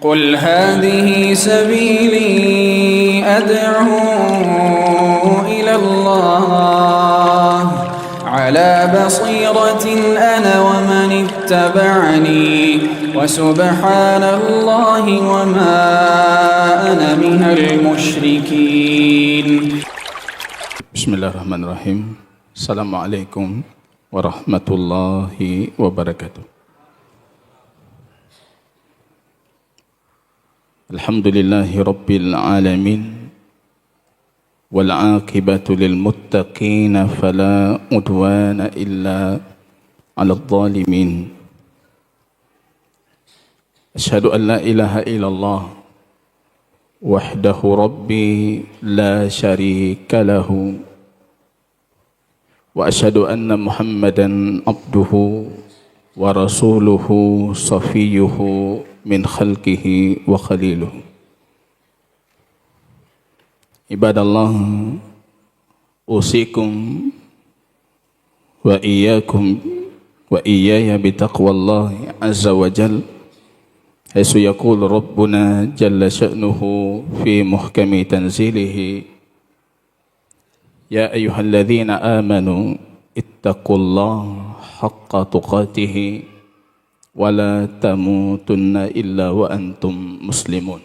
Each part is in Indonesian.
قل هذه سبيلي أدعو إلى الله على بصيرة أنا ومن اتبعني وسبحان الله وما أنا من المشركين. بسم الله الرحمن الرحيم. السلام عليكم ورحمة الله وبركاته. الحمد لله رب العالمين والعاقبة للمتقين فلا عدوان إلا على الظالمين. أشهد أن لا إله إلا الله وحده ربي لا شريك له وأشهد أن محمدا عبده ورسوله صفيه من خلقه وخليله. عباد الله، أوصيكم وإياكم وإياي بتقوى الله عز وجل، حيث يقول ربنا جل شأنه في محكم تنزيله: يا أيها الذين آمنوا اتقوا الله حق تقاته ولا tamutunna illa wa antum muslimun.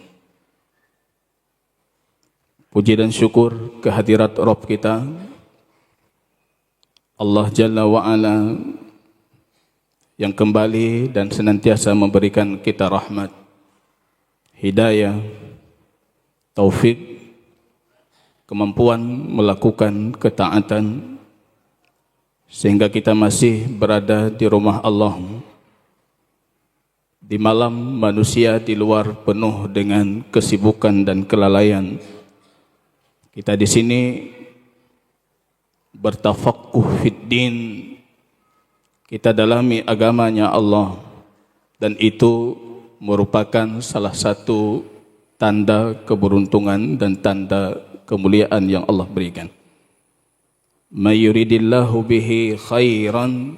Puji dan syukur kehadirat Rabb kita Allah Jalla wa'ala yang kembali dan senantiasa memberikan kita rahmat, hidayah, taufik, kemampuan melakukan ketaatan, sehingga kita masih berada di rumah Allah di malam manusia di luar penuh dengan kesibukan dan kelalaian. Kita di sini bertafaqquh fid din, kita dalami agamanya Allah, dan itu merupakan salah satu tanda keberuntungan dan tanda kemuliaan yang Allah berikan. May yuridillahu bihi khairan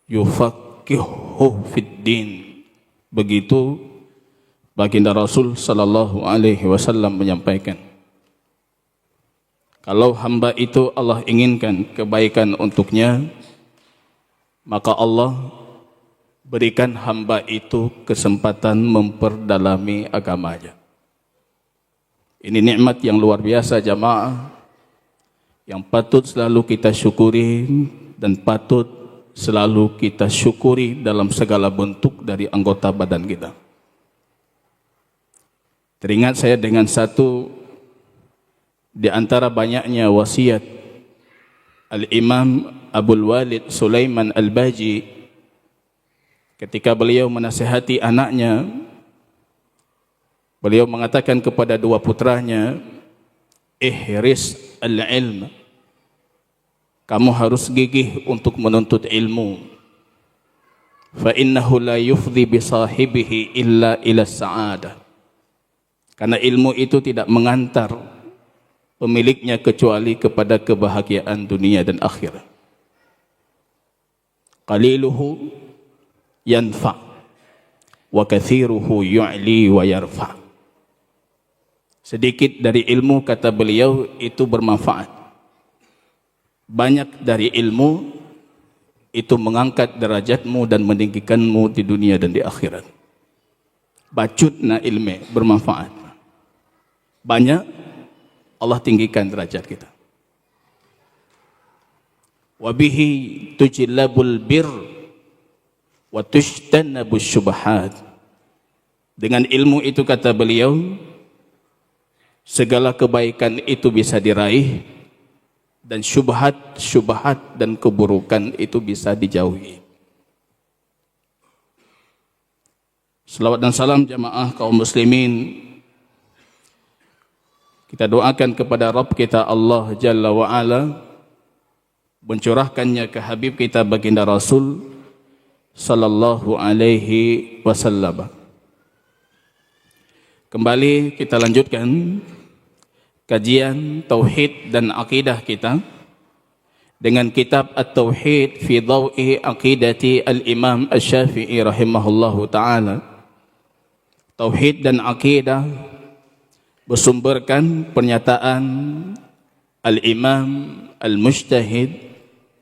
yufaqqihhu fid din. Begitu baginda Rasul sallallahu alaihi wasallam menyampaikan. Kalau hamba itu Allah inginkan kebaikan untuknya, maka Allah berikan hamba itu kesempatan memperdalami agamanya. Ini nikmat yang luar biasa jamaah, yang patut selalu kita syukuri dan patut selalu kita syukuri dalam segala bentuk dari anggota badan kita. Teringat saya dengan satu di antara banyaknya wasiat Al-Imam Abul Walid Sulaiman Al-Baji ketika beliau menasihati anaknya. Beliau mengatakan kepada dua putranya, ihris al-ilm, kamu harus gigih untuk menuntut ilmu. Fa innahu la yufdi bi sahibihi illa ila sa'adah. Karena ilmu itu tidak mengantar pemiliknya kecuali kepada kebahagiaan dunia dan akhirat. Qaliluhu yanfa wa kathiruhu yu'li wa yarfa. Sedikit dari ilmu, kata beliau, itu bermanfaat. Banyak dari ilmu itu mengangkat derajatmu dan meninggikanmu di dunia dan di akhirat. Bacutna ilme, bermanfaat. Banyak, Allah tinggikan derajat kita. Wabihi tujillabul bir wa tujtanabus syubhat. Dengan ilmu itu, kata beliau, segala kebaikan itu bisa diraih, dan syubhat dan keburukan itu bisa dijauhi. Selawat dan salam jamaah kaum muslimin, kita doakan kepada Rabb kita Allah Jalla wa'ala, mencurahkannya ke Habib kita baginda Rasul sallallahu alaihi wasallam. Kembali kita lanjutkan kajian tauhid dan akidah kita dengan kitab At-Tauhid fi Dhaw'i Aqidati Al-Imam Asy-Syafi'i rahimahullahu taala. tauhid dan akidah bersumberkan pernyataan Al-Imam Al-Mujtahid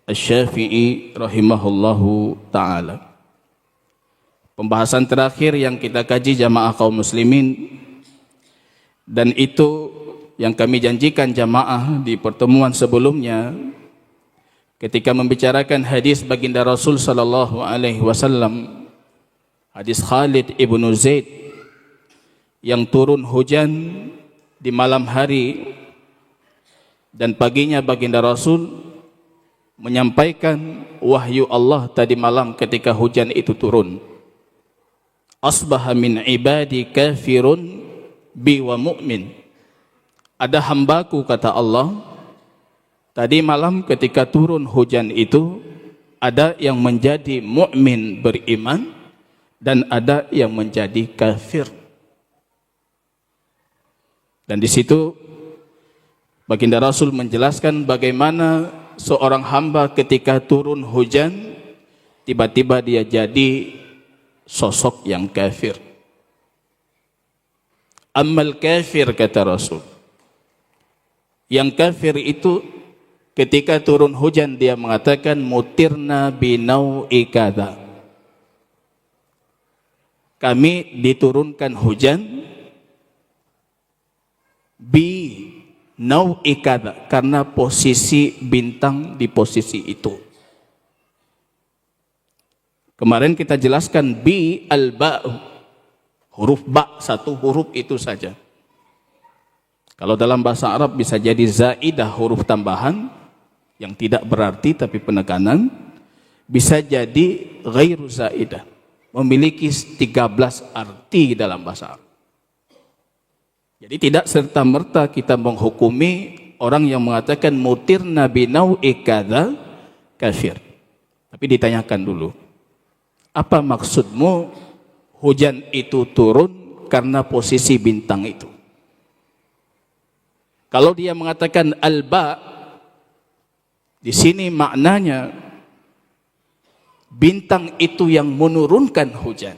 Asy-Syafi'i rahimahullahu ta'ala. Pembahasan terakhir yang kita kaji jamaah kaum muslimin, dan itu yang kami janjikan jamaah di pertemuan sebelumnya ketika membicarakan hadis baginda Rasul sallallahu alaihi wasallam, hadis Khalid ibnu Zaid yang turun hujan di malam hari dan paginya baginda Rasul menyampaikan wahyu Allah tadi malam ketika hujan itu turun. Asbaha min ibadi kafirun bi wa mu'min. Ada hambaku, kata Allah, tadi malam ketika turun hujan itu ada yang menjadi mukmin beriman dan ada yang menjadi kafir. Dan di situ baginda Rasul menjelaskan bagaimana seorang hamba ketika turun hujan tiba-tiba dia jadi sosok yang kafir. Ammal kafir, kata Rasul, yang kafir itu ketika turun hujan dia mengatakan mutirna binau'i kadza, kami diturunkan hujan bi nau'i kadza, karena posisi bintang di posisi itu. Kemarin kita jelaskan bi al-ba, huruf ba, satu huruf itu saja. Kalau dalam bahasa Arab bisa jadi zaidah, huruf tambahan yang tidak berarti tapi penekanan. Bisa jadi ghairu zaidah, memiliki 13 arti dalam bahasa Arab. Jadi tidak serta-merta kita menghukumi orang yang mengatakan mutirna binau'i kadza kafir. Tapi ditanyakan dulu, apa maksudmu hujan itu turun karena posisi bintang itu? Kalau dia mengatakan al-ba, di sini maknanya bintang itu yang menurunkan hujan.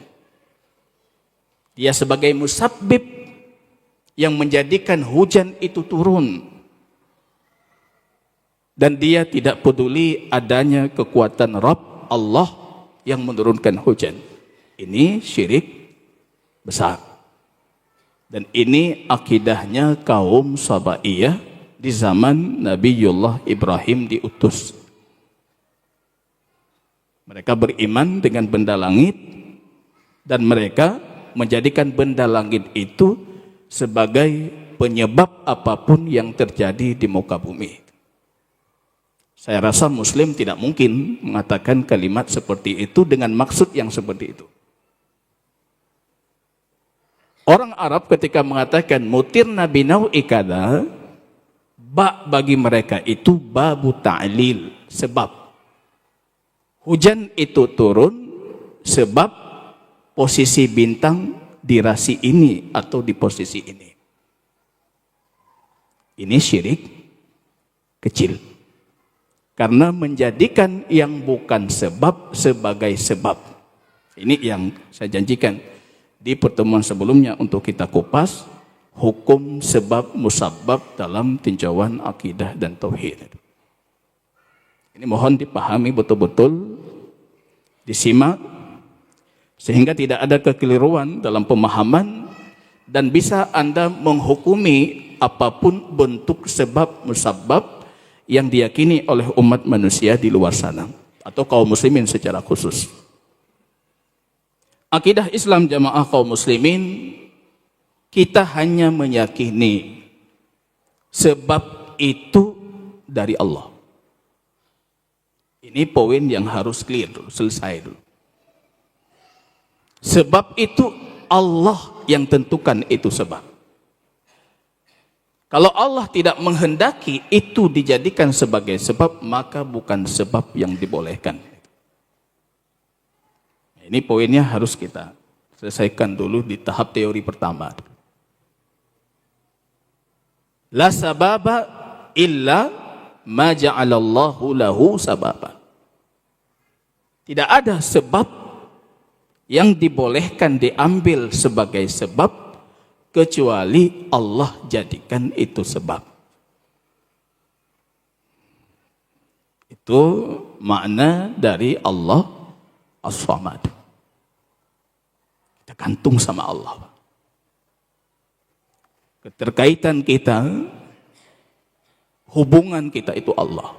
Dia sebagai musabbib yang menjadikan hujan itu turun. Dan dia tidak peduli adanya kekuatan Rabb Allah yang menurunkan hujan. Ini syirik besar. Dan ini akidahnya kaum Sabaiyah di zaman Nabiullah Ibrahim diutus. Mereka beriman dengan benda langit dan mereka menjadikan benda langit itu sebagai penyebab apapun yang terjadi di muka bumi. Saya rasa Muslim tidak mungkin mengatakan kalimat seperti itu dengan maksud yang seperti itu. Orang Arab ketika mengatakan mutirna binau'i kadza, ba bagi mereka itu babu ta'lil, sebab. Hujan itu turun sebab posisi bintang di rasi ini atau di posisi ini. Ini syirik kecil. Karena menjadikan yang bukan sebab sebagai sebab. Ini yang saya janjikan di pertemuan sebelumnya untuk kita kupas hukum sebab musabbab dalam tinjauan akidah dan tauhid. Ini mohon dipahami betul-betul, disimak sehingga tidak ada kekeliruan dalam pemahaman dan bisa Anda menghukumi apapun bentuk sebab musabbab yang diyakini oleh umat manusia di luar sana atau kaum muslimin secara khusus. Akidah Islam jamaah kaum muslimin, kita hanya meyakini sebab itu dari Allah. Ini poin yang harus clear dulu, selesai dulu. Sebab itu Allah yang tentukan itu sebab. Kalau Allah tidak menghendaki itu dijadikan sebagai sebab, maka bukan sebab yang dibolehkan. Ini poinnya harus kita selesaikan dulu di tahap teori pertama. La sababa illa ma ja'alallahu lahu sababa. Tidak ada sebab yang dibolehkan diambil sebagai sebab kecuali Allah jadikan itu sebab. Itu makna dari Allah As-Samad. Kita gantung sama Allah. Keterkaitan kita, hubungan kita itu Allah.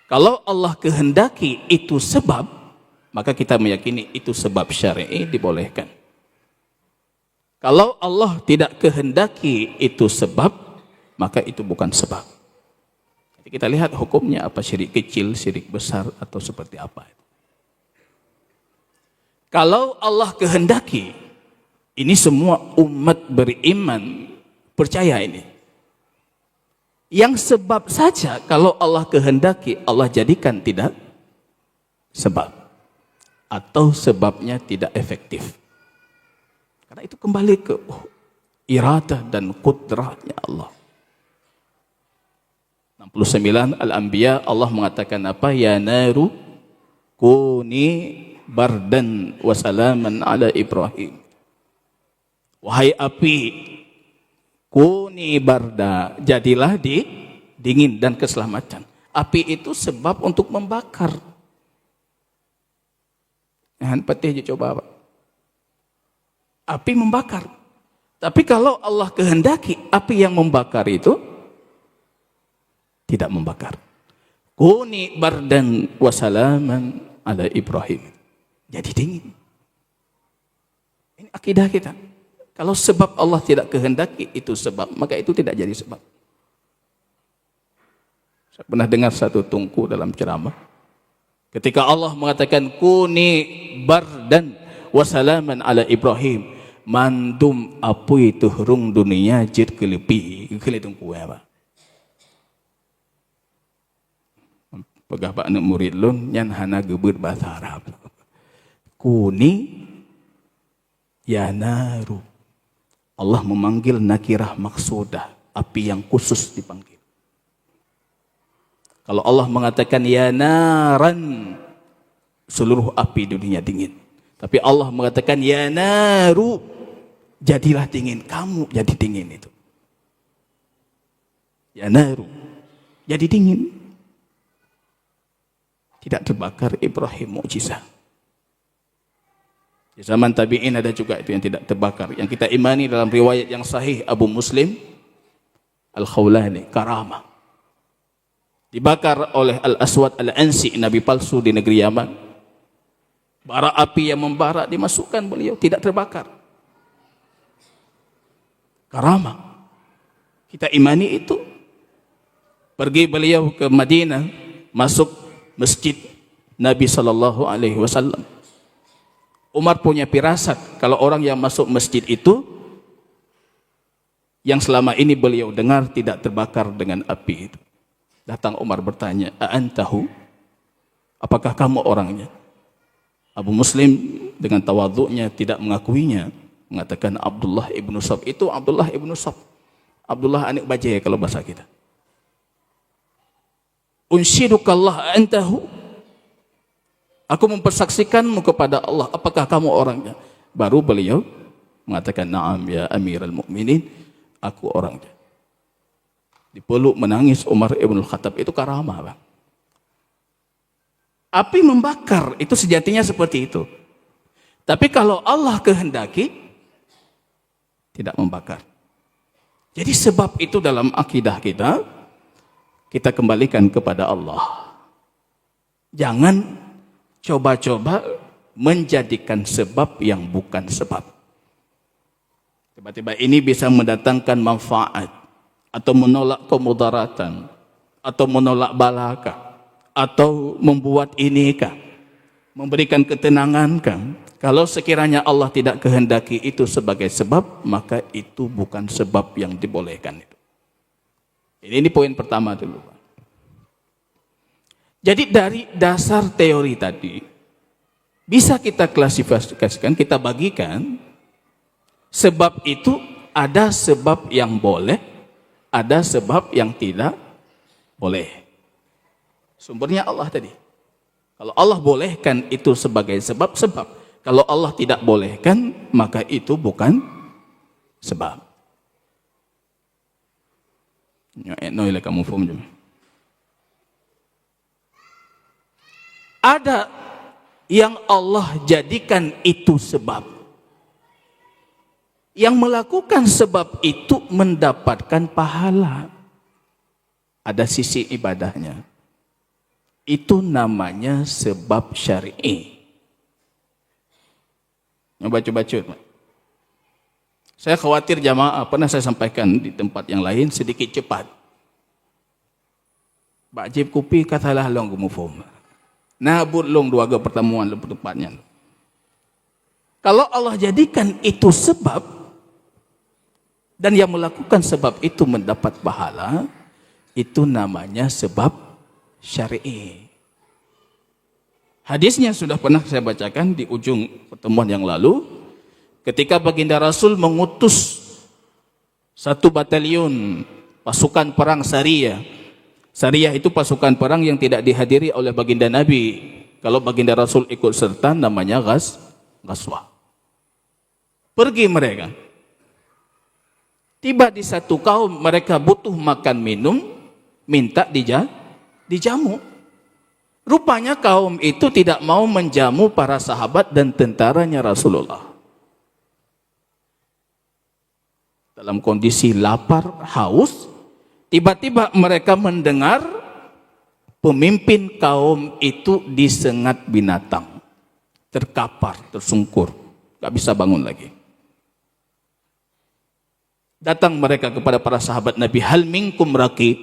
Kalau Allah kehendaki itu sebab, maka kita meyakini itu sebab syar'i dibolehkan. Kalau Allah tidak kehendaki itu sebab, maka itu bukan sebab. Jadi kita lihat hukumnya apa, syirik kecil, syirik besar, atau seperti apa. Kalau Allah kehendaki, ini semua umat beriman percaya ini. Yang sebab saja kalau Allah kehendaki, Allah jadikan tidak sebab. Atau sebabnya tidak efektif. Karena itu kembali ke iradah dan kudrahnya Allah. 69 Al-Anbiya Allah mengatakan apa? Ya naru kuni bardan wa salaman ala Ibrahim. Wahai api, kuni barda, jadilah dingin dan keselamatan. Api itu sebab untuk membakar. Yang peti aja coba Pak. Api membakar. Tapi kalau Allah kehendaki api yang membakar itu tidak membakar. Kuni bardan wa salaman ala Ibrahim. Jadi dingin. Ini akidah kita. Kalau sebab Allah tidak kehendaki itu sebab, maka itu tidak jadi sebab. Saya pernah dengar satu tungku dalam ceramah. Ketika Allah mengatakan kuni bardan wa salaman ala Ibrahim, mandum apu itu hurung dunia jid kelepi, kele tungku apa? Pegah pak anak murid lun nyan hana gebut bahasa Arab. Kuni ya naru. Allah memanggil nakirah maksudah, api yang khusus dipanggil. Kalau Allah mengatakan ya naran, seluruh api dunia dingin. Tapi Allah mengatakan ya naru, jadilah dingin, kamu jadi dingin itu. Ya naru, jadi dingin. Tidak terbakar Ibrahim mukjizat. Di zaman tabi'in ada juga itu yang tidak terbakar. Yang kita imani dalam riwayat yang sahih Abu Muslim Al-Khawlani, karamah. Dibakar oleh Al-Aswad Al-Ansi, nabi palsu di negeri Yaman. Bara api yang membara dimasukkan beliau, tidak terbakar. Karamah. Kita imani itu. Pergi beliau ke Madinah, masuk masjid Nabi SAW. Umar punya firasat kalau orang yang masuk masjid itu yang selama ini beliau dengar tidak terbakar dengan api itu. Datang Umar bertanya, "A'antahu? Apakah kamu orangnya?" Abu Muslim dengan tawadhu'nya tidak mengakuinya, mengatakan Abdullah ibnu Sab. Itu Abdullah ibnu Sab. Abdullah anak bajai kalau bahasa kita. Unsyidukallah a'antahu? Aku mempersaksikanmu kepada Allah, apakah kamu orangnya? Baru beliau mengatakan, "Na'am ya Amirul Mukminin, aku orangnya." Dipeluk menangis Umar ibn Khattab, itu karamah, Bang. Api membakar, itu sejatinya seperti itu. Tapi kalau Allah kehendaki, tidak membakar. Jadi sebab itu dalam akidah kita kembalikan kepada Allah. Jangan coba-coba menjadikan sebab yang bukan sebab. Tiba-tiba ini bisa mendatangkan manfaat, atau menolak kemudaratan, atau menolak balaka, atau membuat inikah, memberikan ketenangan kan. Kalau sekiranya Allah tidak kehendaki itu sebagai sebab, maka itu bukan sebab yang dibolehkan. Ini poin pertama dulu. Jadi dari dasar teori tadi, bisa kita klasifikasikan, kita bagikan, sebab itu ada sebab yang boleh, ada sebab yang tidak boleh. Sumbernya Allah tadi. Kalau Allah bolehkan itu sebagai sebab-sebab. Kalau Allah tidak bolehkan, maka itu bukan sebab. Ada yang Allah jadikan itu sebab. Yang melakukan sebab itu mendapatkan pahala. Ada sisi ibadahnya. Itu namanya sebab syar'i. Coba-coba. Saya khawatir jamaah, pernah saya sampaikan di tempat yang lain sedikit cepat. Bajib kupi katalah long gumufum. Nabut long dua pertemuan lebih tepatnya. Kalau Allah jadikan itu sebab dan yang melakukan sebab itu mendapat pahala, itu namanya sebab syar'i. Hadisnya sudah pernah saya bacakan di ujung pertemuan yang lalu, ketika baginda Rasul mengutus satu batalion pasukan perang Sariyah. Sariyah itu pasukan perang yang tidak dihadiri oleh baginda Nabi. Kalau baginda Rasul ikut serta namanya Ghazwah. Pergi mereka. Tiba di satu kaum, mereka butuh makan minum, minta dijamu. Rupanya kaum itu tidak mau menjamu para sahabat dan tentaranya Rasulullah. Dalam kondisi lapar, haus, tiba-tiba mereka mendengar pemimpin kaum itu disengat binatang. Terkapar, tersungkur, gak bisa bangun lagi. Datang mereka kepada para sahabat Nabi, hal minkum raqib,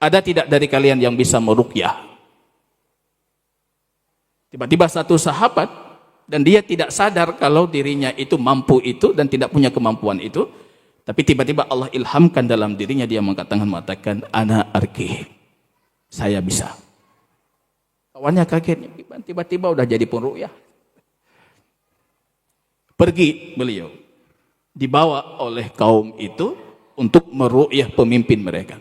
ada tidak dari kalian yang bisa meruqyah? Tiba-tiba satu sahabat, dan dia tidak sadar kalau dirinya itu mampu itu dan tidak punya kemampuan itu, tapi tiba-tiba Allah ilhamkan dalam dirinya, dia mengatakan ana arki, saya bisa. Kawannya kaget, tiba-tiba udah jadi penruqyah. Pergi beliau, dibawa oleh kaum itu untuk meruqyah pemimpin mereka.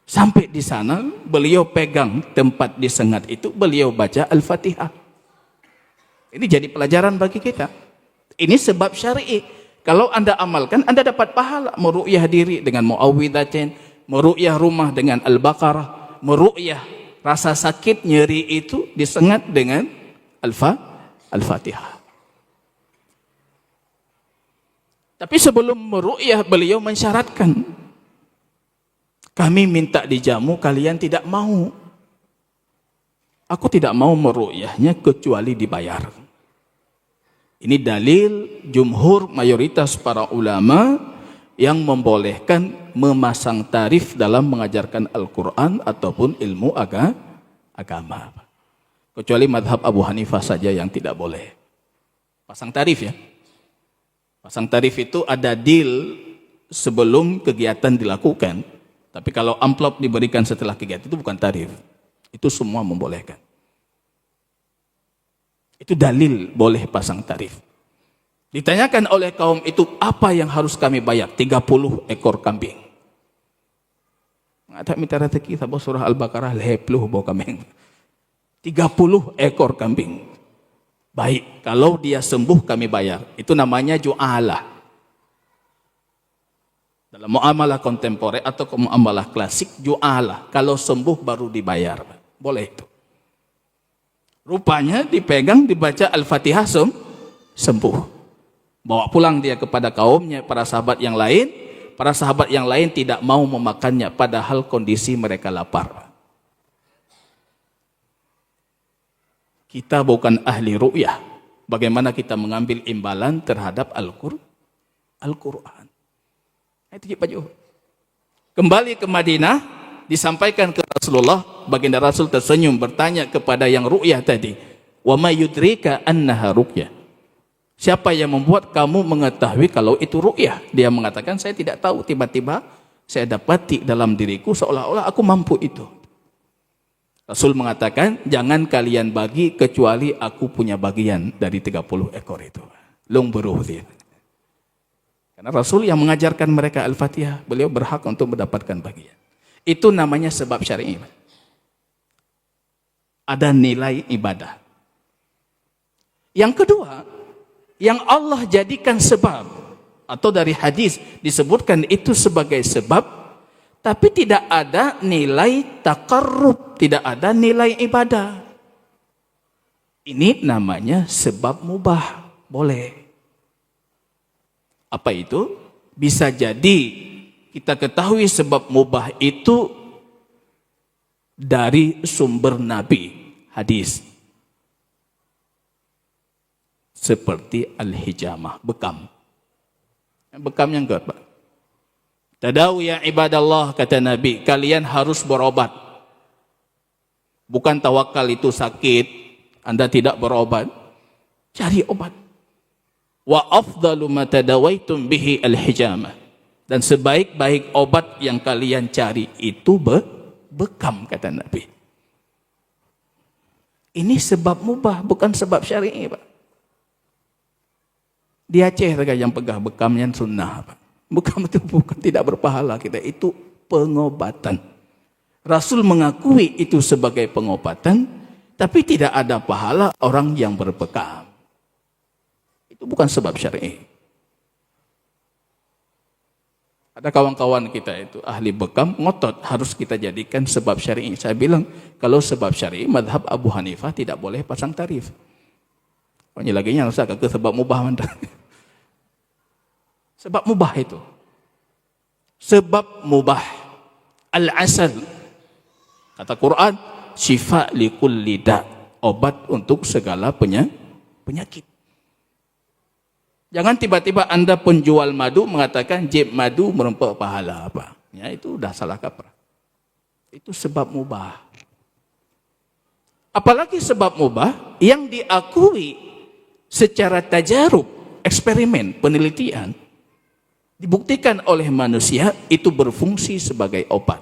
Sampai di sana, beliau pegang tempat disengat itu, beliau baca Al-Fatihah. Ini jadi pelajaran bagi kita. Ini sebab syar'i. Kalau Anda amalkan, Anda dapat pahala. Meruqyah diri dengan muawwidzatain, meruqyah rumah dengan Al-Baqarah, meruqyah rasa sakit, nyeri itu disengat dengan Al-Fatihah. Tapi sebelum meruqyah, beliau mensyaratkan, kami minta dijamu, kalian tidak mau. Aku tidak mau meruqyahnya kecuali dibayar. Ini dalil jumhur mayoritas para ulama yang membolehkan memasang tarif dalam mengajarkan Al-Quran ataupun ilmu agama. Kecuali madhab Abu Hanifah saja yang tidak boleh. Pasang tarif ya. Pasang tarif itu ada deal sebelum kegiatan dilakukan. Tapi kalau amplop diberikan setelah kegiatan itu bukan tarif. Itu semua membolehkan. Itu dalil boleh pasang tarif. Ditanyakan oleh kaum itu, apa yang harus kami bayar? 30 ekor kambing. Ada minta rezeki, sabah surah Al-Baqarah, lehepluh bawa kambing. 30 ekor kambing. Baik, kalau dia sembuh kami bayar. Itu namanya ju'alah. Dalam muamalah kontemporer atau muamalah klasik, ju'alah. Kalau sembuh baru dibayar. Boleh itu. Rupanya dipegang, dibaca Al-Fatihah, sembuh. Bawa pulang dia kepada kaumnya, para sahabat yang lain. Para sahabat yang lain tidak mau memakannya, padahal kondisi mereka lapar. Kita bukan ahli ru'yah. Bagaimana kita mengambil imbalan terhadap Al-Quran. Itu baju. Kembali ke Madinah, disampaikan ke Rasulullah, baginda Rasul tersenyum bertanya kepada yang ru'yah tadi, wa ma yudrika annaha ru'yah. Siapa yang membuat kamu mengetahui kalau itu ru'yah? Dia mengatakan, saya tidak tahu, tiba-tiba saya dapati dalam diriku seolah-olah aku mampu itu. Rasul mengatakan, jangan kalian bagi kecuali aku punya bagian dari 30 ekor itu. Long beruhdin. Karena Rasul yang mengajarkan mereka Al-Fatihah, beliau berhak untuk mendapatkan bagian. Itu namanya sebab syar'i. ada nilai ibadah. Yang kedua, yang Allah jadikan sebab, atau dari hadis disebutkan itu sebagai sebab, tapi tidak ada nilai taqarrub, tidak ada nilai ibadah. Ini namanya sebab mubah, boleh. Apa itu? Bisa jadi kita ketahui sebab mubah itu dari sumber Nabi, hadis. Seperti al-hijamah, bekam. Bekam yang kedua. Tadawu ya ibadallah, kata Nabi, kalian harus berobat. Bukan tawakal itu sakit, Anda tidak berobat. Cari obat. Wa afdalu ma tadawaitum bihi al-hijamah. Dan sebaik-baik obat yang kalian cari itu bekam, kata Nabi. Ini sebab mubah, bukan sebab syar'i, Pak. Di Aceh yang pegang bekam yang sunnah, Pak. Bekam itu bukan tidak berpahala kita, itu pengobatan. Rasul mengakui itu sebagai pengobatan, tapi tidak ada pahala orang yang berbekam. Itu bukan sebab syar'i. Ada kawan-kawan kita itu ahli bekam, ngotot harus kita jadikan sebab syar'i. Saya bilang, kalau sebab syar'i, madhab Abu Hanifah tidak boleh pasang tarif. Ini lagi yang usah ke sebab mubah mana. Sebab mubah itu. Sebab mubah. Al-asal. Kata Quran, syifa likulli da'. Obat untuk segala penyakit. Jangan tiba-tiba Anda penjual madu mengatakan jeb madu merempah pahala apa. Ya, itu sudah salah kaprah. Itu sebab mubah. Apalagi sebab mubah yang diakui secara tajarub, eksperimen, penelitian, dibuktikan oleh manusia itu berfungsi sebagai obat.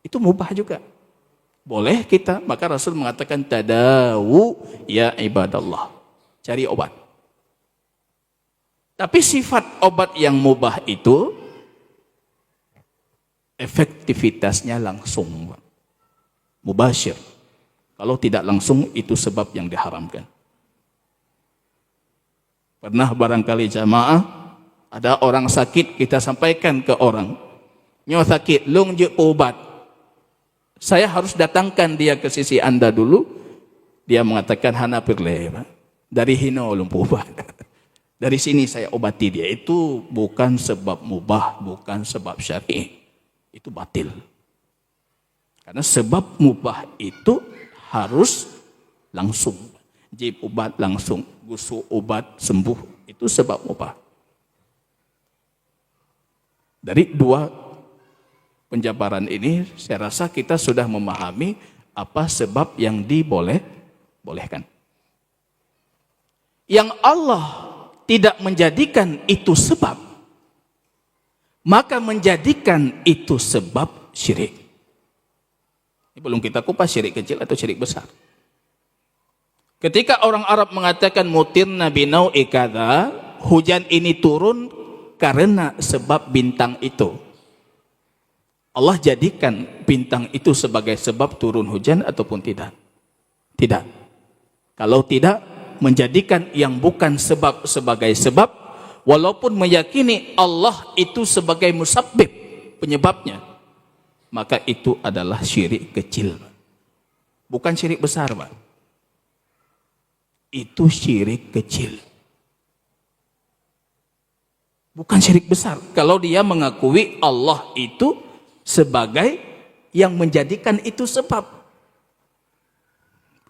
Itu mubah juga. Boleh kita, maka Rasul mengatakan tadawu ya ibadallah. Cari obat. Tapi sifat obat yang mubah itu efektivitasnya langsung. Mubasyir. Kalau tidak langsung itu sebab yang diharamkan. Pernah barangkali jamaah ada orang sakit, kita sampaikan ke orang, nyo sakit, lung je obat. Saya harus datangkan dia ke sisi Anda dulu. Dia mengatakan hana pirle, dari hino lumpuh obat. Dari sini saya obati dia. Itu bukan sebab mubah, bukan sebab syar'i. Itu batil. Karena sebab mubah itu harus langsung. Jib obat langsung, gusuk obat sembuh. Itu sebab mubah. Dari dua penjabaran ini, saya rasa kita sudah memahami apa sebab yang dibolehkan. Yang Allah tidak menjadikan itu sebab, maka menjadikan itu sebab syirik. Ini belum kita kupas syirik kecil atau syirik besar. Ketika orang Arab mengatakan mutirna binau'i kadza, hujan ini turun karena sebab bintang itu. Allah jadikan bintang itu sebagai sebab turun hujan ataupun tidak? Tidak. Kalau tidak, menjadikan yang bukan sebab sebagai sebab, walaupun meyakini Allah itu sebagai musabbib, penyebabnya, maka itu adalah syirik kecil. Bukan syirik besar, Pak. Itu syirik kecil. Bukan syirik besar. Kalau dia mengakui Allah itu sebagai yang menjadikan itu sebab.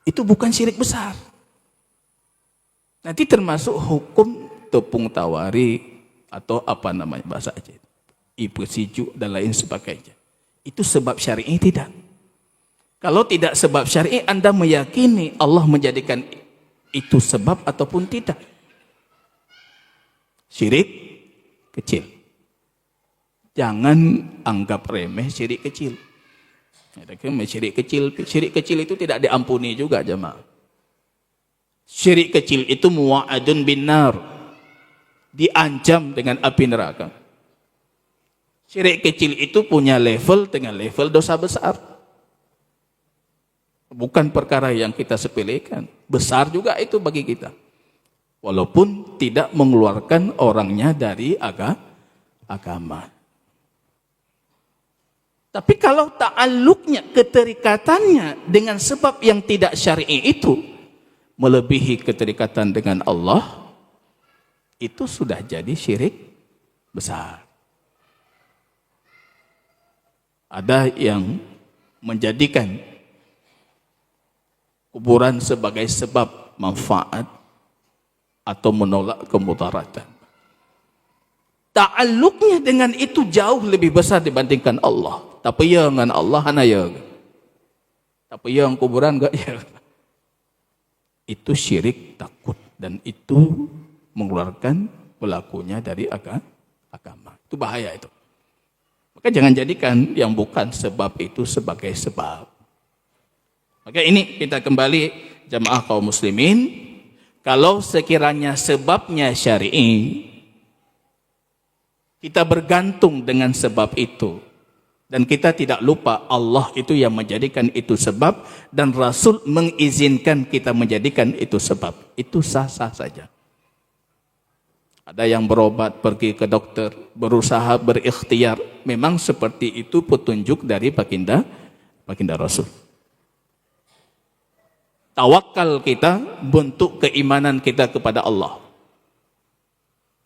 Itu bukan syirik besar. Nanti termasuk hukum tepung tawari atau apa namanya bahasa Aceh, ibu siju dan lain sebagainya. Itu sebab syar'i tidak. Kalau tidak sebab syar'i, Anda meyakini Allah menjadikan itu sebab ataupun tidak. Syirik kecil. Jangan anggap remeh syirik kecil. Syirik kecil itu tidak diampuni juga jemaah. Syirik kecil itu muwa'adun bin nar, diancam dengan api neraka. Syirik kecil itu punya level dengan level dosa besar. Bukan perkara yang kita sepelekan. Besar juga itu bagi kita. Walaupun tidak mengeluarkan orangnya dari agama. Tapi kalau ta'alluqnya, keterikatannya dengan sebab yang tidak syar'i itu melebihi keterikatan dengan Allah, itu sudah jadi syirik besar. Ada yang menjadikan kuburan sebagai sebab manfaat atau menolak kemudaratan. Ta'alluqnya dengan itu jauh lebih besar dibandingkan Allah. Tapi ya dengan Allah hana ya. Tapi yang kuburan enggak ya. Itu syirik takut dan itu mengeluarkan pelakunya dari agama. Itu bahaya itu. Maka jangan jadikan yang bukan sebab itu sebagai sebab. Maka ini kita kembali jamaah kaum muslimin, kalau sekiranya sebabnya syar'i, kita bergantung dengan sebab itu. Dan kita tidak lupa Allah itu yang menjadikan itu sebab dan Rasul mengizinkan kita menjadikan itu sebab. Itu sah-sah saja. Ada yang berobat, pergi ke dokter, berusaha berikhtiar. Memang seperti itu petunjuk dari baginda Rasul. Tawakal kita bentuk keimanan kita kepada Allah.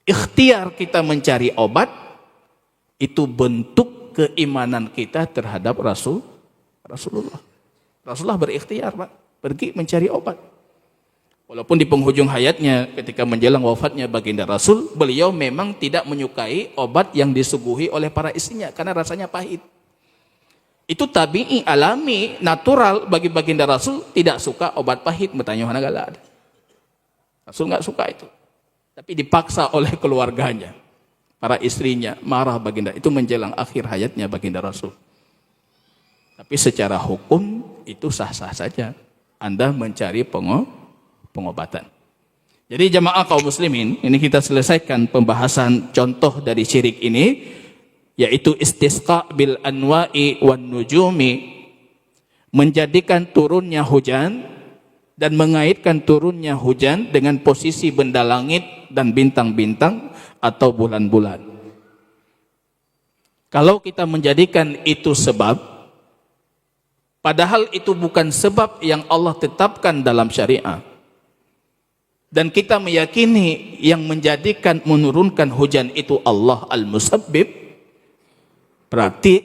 Ikhtiar kita mencari obat itu bentuk keimanan kita terhadap Rasulullah. Rasulullah berikhtiar, Pak, pergi mencari obat. Walaupun di penghujung hayatnya ketika menjelang wafatnya baginda Rasul, beliau memang tidak menyukai obat yang disuguhi oleh para istrinya karena rasanya pahit. Itu tabi'i, alami, natural bagi baginda Rasul, tidak suka obat pahit, bertanya mana galak. Rasul enggak suka itu. Tapi dipaksa oleh keluarganya. Para istrinya marah baginda. Itu menjelang akhir hayatnya baginda Rasul. Tapi secara hukum itu sah-sah saja. Anda mencari pengobatan. Jadi jamaah kaum muslimin, ini kita selesaikan pembahasan contoh dari syirik ini, yaitu istisqa bil anwa'i wan nujumi, menjadikan turunnya hujan dan mengaitkan turunnya hujan dengan posisi benda langit dan bintang-bintang atau bulan-bulan. Kalau kita menjadikan itu sebab, padahal itu bukan sebab yang Allah tetapkan dalam syariat, dan kita meyakini yang menjadikan menurunkan hujan itu Allah al-musabbib, berarti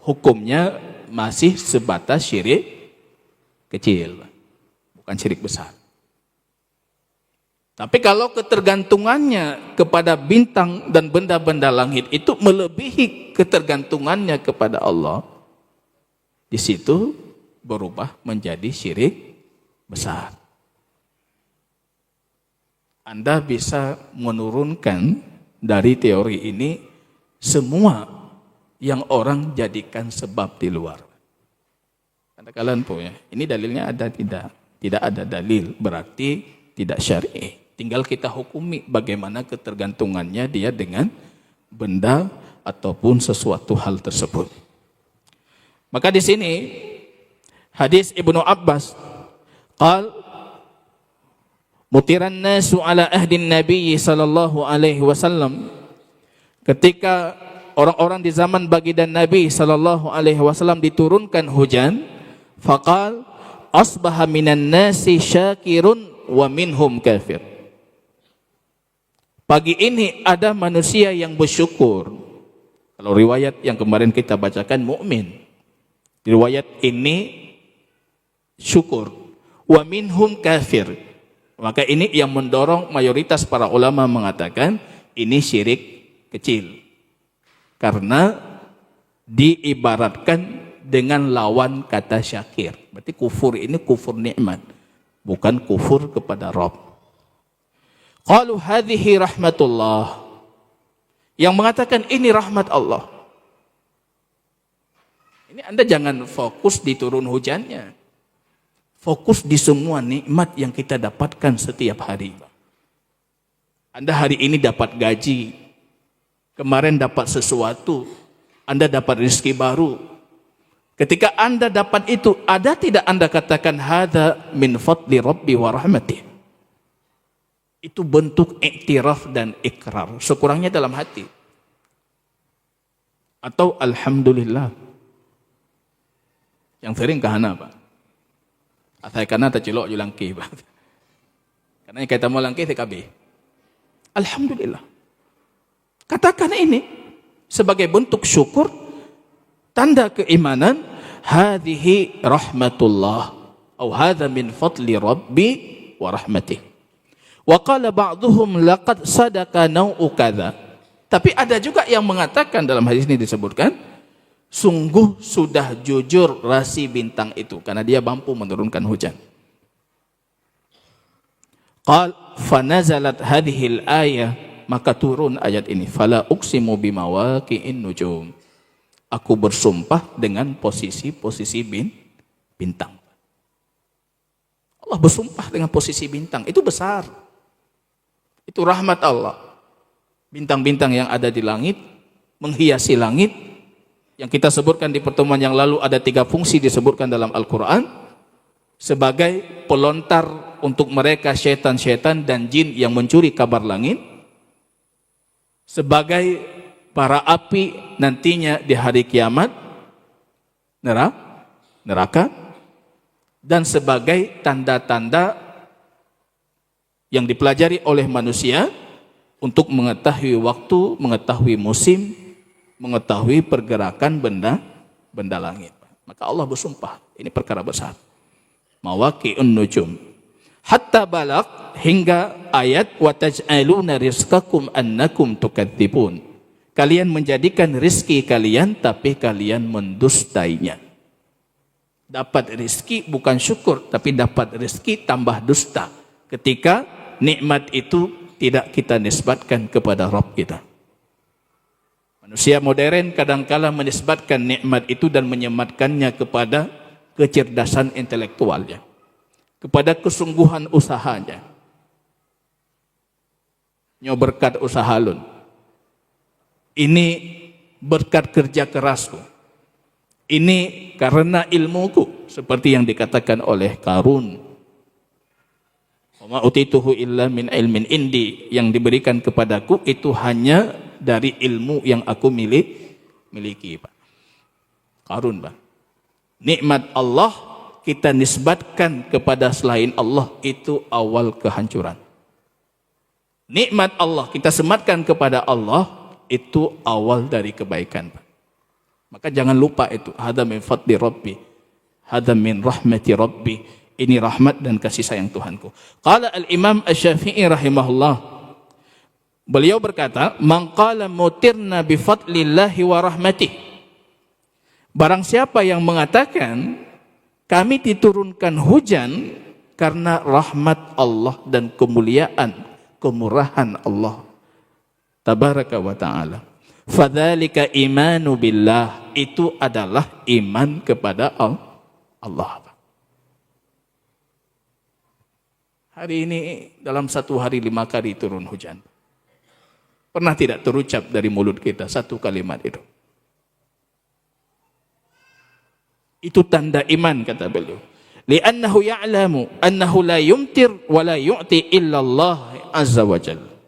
hukumnya masih sebatas syirik kecil, bukan syirik besar. Tapi kalau ketergantungannya kepada bintang dan benda-benda langit itu melebihi ketergantungannya kepada Allah, di situ berubah menjadi syirik besar. Anda bisa menurunkan dari teori ini semua yang orang jadikan sebab di luar. Kata kalian punya, ini dalilnya ada tidak? Tidak ada dalil, berarti tidak syar'i. Tinggal kita hukumi bagaimana ketergantungannya dia dengan benda ataupun sesuatu hal tersebut. Maka di sini hadis Ibnu Abbas qal mutiran nasu ala ahdin Nabi sallallahu alaihi wasallam, ketika orang-orang di zaman baginda Nabi sallallahu alaihi wasallam diturunkan hujan, faqal asbaha minan nasi syakirun wa minhum kafir. Pagi ini ada manusia yang bersyukur. Kalau riwayat yang kemarin kita bacakan mukmin. Riwayat ini syukur. Wa minhum kafir. Maka ini yang mendorong mayoritas para ulama mengatakan ini syirik kecil. Karena diibaratkan dengan lawan kata syakir. Berarti kufur ini kufur nikmat, bukan kufur kepada Rabb. Qalu hadhihi rahmatullah. Yang mengatakan ini rahmat Allah. Ini Anda jangan fokus di turun hujannya. Fokus di semua nikmat yang kita dapatkan setiap hari. Anda hari ini dapat gaji, kemarin dapat sesuatu, Anda dapat rezeki baru, Ketika Anda dapat itu, ada tidak Anda katakan hadza min fadli rabbi wa rahmatih? Itu bentuk iktiraf dan ikrar, sekurangnya dalam hati. Atau alhamdulillah. Yang sering kahana, Pak. Asal kana ta cilok julangki, Pak. Karena kita mau langki TKB. Alhamdulillah. Katakan ini sebagai bentuk syukur, tanda keimanan, hadhihi rahmatullah atau hadza min fadli rabbi wa rahmatih. Wa qala ba'dhum laqad sadaqa nau'u kadza. Tapi ada juga yang mengatakan, dalam hadis ini disebutkan, sungguh sudah jujur rasi bintang itu karena dia mampu menurunkan hujan. Qal fa nazalat hadhil ayah, maka turun ayat ini, fala uqsimu bimawaqi'in nujum. Aku bersumpah dengan posisi-posisi bintang. Allah bersumpah dengan posisi bintang, itu besar. Itu rahmat Allah. Bintang-bintang yang ada di langit, menghiasi langit, yang kita sebutkan di pertemuan yang lalu ada 3 fungsi disebutkan dalam Al-Quran, sebagai pelontar untuk mereka syaitan-syaitan dan jin yang mencuri kabar langit, sebagai para api nantinya di hari kiamat, neraka, dan sebagai tanda-tanda yang dipelajari oleh manusia untuk mengetahui waktu, mengetahui musim, mengetahui pergerakan benda langit. Maka Allah bersumpah, ini perkara besar. Mawaqi'un nujum. Hatta balagh, hingga ayat wa taj'aluna rizqakum annakum tukadzibun. Kalian menjadikan rizki kalian tapi kalian mendustainya. Dapat rizki bukan syukur, tapi dapat rizki tambah dusta ketika nikmat itu tidak kita nisbatkan kepada Rabb kita. Manusia modern kadangkala menisbatkan nikmat itu dan menyematkannya kepada kecerdasan intelektualnya, kepada kesungguhan usahanya. Nyo berkat usaha lun. Ini berkat kerja kerasku. Ini karena ilmuku, seperti yang dikatakan oleh Qarun. Wa ma utituhu illa min ilmin indi, yang diberikan kepadaku itu hanya dari ilmu yang aku miliki, Pak. Qarun, Pak. Nikmat Allah kita nisbatkan kepada selain Allah, itu awal kehancuran. Nikmat Allah kita sematkan kepada Allah, itu awal dari kebaikan, Pak. Maka jangan lupa itu, hadza min fadli rabbi, hadza min rahmati rabbi. Ini rahmat dan kasih sayang Tuhanku. Qala al-Imam Asy-Syafi'i rahimahullah, beliau berkata, man qala mutirna bi fadlillahi wa rahmatih. Barang siapa yang mengatakan kami diturunkan hujan karena rahmat Allah dan kemuliaan, kemurahan Allah tabaraka wa ta'ala, fadzalika imanu billah, itu adalah iman kepada Allah. Hari ini dalam satu hari 5 kali turun hujan. Pernah tidak terucap dari mulut kita satu kalimat itu? Itu tanda iman, kata beliau. Li'annahu ya'lamu annahu la yumtir wa la yu'ti illa Allah azza wa jalla.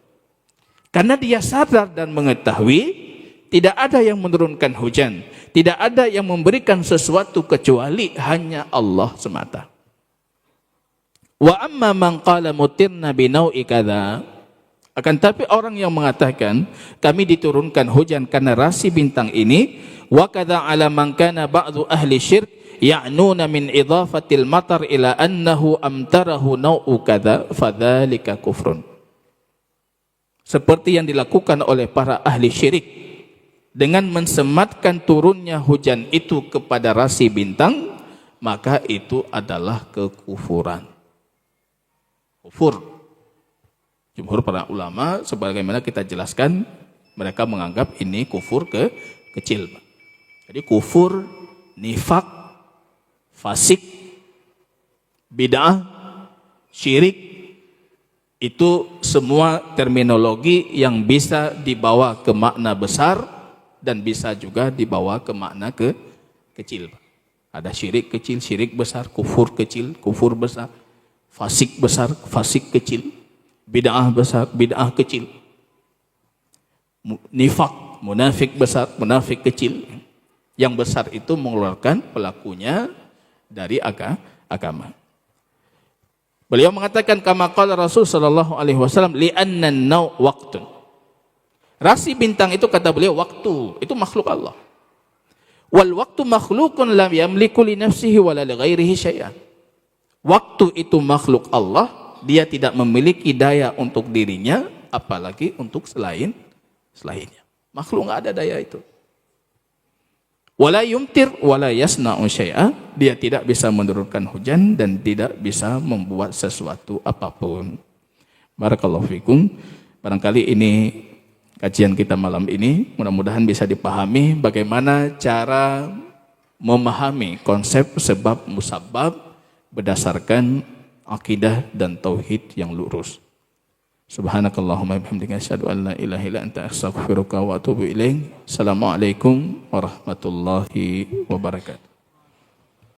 Karena dia sadar dan mengetahui tidak ada yang menurunkan hujan, tidak ada yang memberikan sesuatu kecuali hanya Allah semata. Wa amma man qala mutirna bi nau'i kadza, akan tapi orang yang mengatakan kami diturunkan hujan karena rasi bintang ini, wa kadza ala man kana ba'du ahli syirk ya'nuna min idhafatil matar ila annahu amtarahu nau'u kadza fadzalika kufrun. Seperti yang dilakukan oleh para ahli syirik dengan mensematkan turunnya hujan itu kepada rasi bintang, maka itu adalah kekufuran. Kufur. Jumhur para ulama sebagaimana kita jelaskan, mereka menganggap ini kufur kecil. Jadi kufur, nifak, fasik, bid'ah, syirik, itu semua terminologi yang bisa dibawa ke makna besar dan bisa juga dibawa ke makna kecil. Ada syirik kecil, syirik besar, kufur kecil, kufur besar, fasik besar, fasik kecil, bid'ah besar, bid'ah kecil, nifak, munafik besar, munafik kecil. Yang besar itu mengeluarkan pelakunya dari agama. Beliau mengatakan kama qala Rasul sallallahu alaihi wasallam li'anna an-naw waqtun. Rasi bintang itu kata beliau waktu, itu makhluk Allah. Wal waktu makhlukun lam yamliku li nafsihi wala li ghairihi syai'an. Waktu itu makhluk Allah, dia tidak memiliki daya untuk dirinya, apalagi untuk selainnya. Makhluk enggak ada daya itu. Wala yumtir wala yasna'u syai'a, dia tidak bisa menurunkan hujan dan tidak bisa membuat sesuatu apapun. Barakallahu fikum. Barangkali ini kajian kita malam ini, mudah-mudahan bisa dipahami bagaimana cara memahami konsep sebab musabab berdasarkan akidah dan tauhid yang lurus. Subhanakallahumma bihamdika asyhadu an la ilaha illa anta astaghfiruka wa atubu ilaik. Assalamualaikum warahmatullahi wabarakatuh.